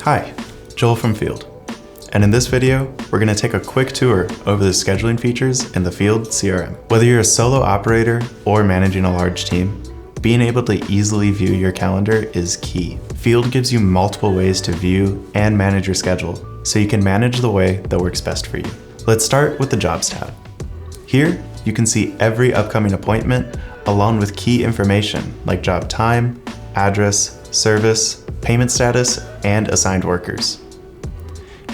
Hi, Joel from Field. And in this video, we're going to take a quick tour over the scheduling features in the Field CRM. Whether you're a solo operator or managing a large team, being able to easily view your calendar is key. Field gives you multiple ways to view and manage your schedule, so you can manage the way that works best for you. Let's start with the Jobs tab. Here, you can see every upcoming appointment along with key information like job time, address, service, payment status, and assigned workers.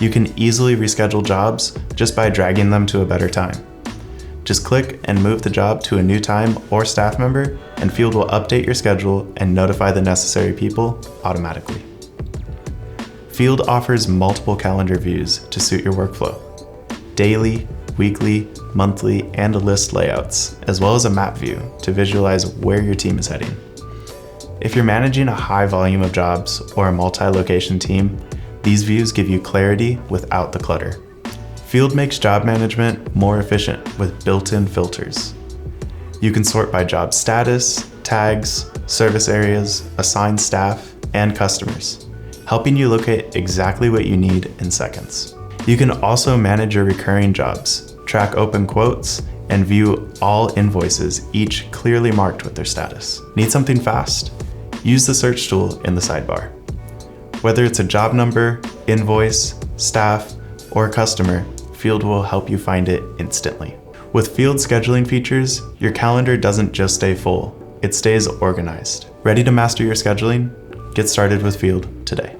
You can easily reschedule jobs just by dragging them to a better time. Just click and move the job to a new time or staff member, and Field will update your schedule and notify the necessary people automatically. Field offers multiple calendar views to suit your workflow: daily, weekly, monthly, and list layouts, as well as a map view to visualize where your team is heading. If you're managing a high volume of jobs or a multi-location team, these views give you clarity without the clutter. Field makes job management more efficient with built-in filters. You can sort by job status, tags, service areas, assigned staff, and customers, helping you locate exactly what you need in seconds. You can also manage your recurring jobs, track open quotes, and view all invoices, each clearly marked with their status. Need something fast? Use the search tool in the sidebar. Whether it's a job number, invoice, staff, or customer, Field will help you find it instantly. With Field scheduling features, your calendar doesn't just stay full, it stays organized. Ready to master your scheduling? Get started with Field today.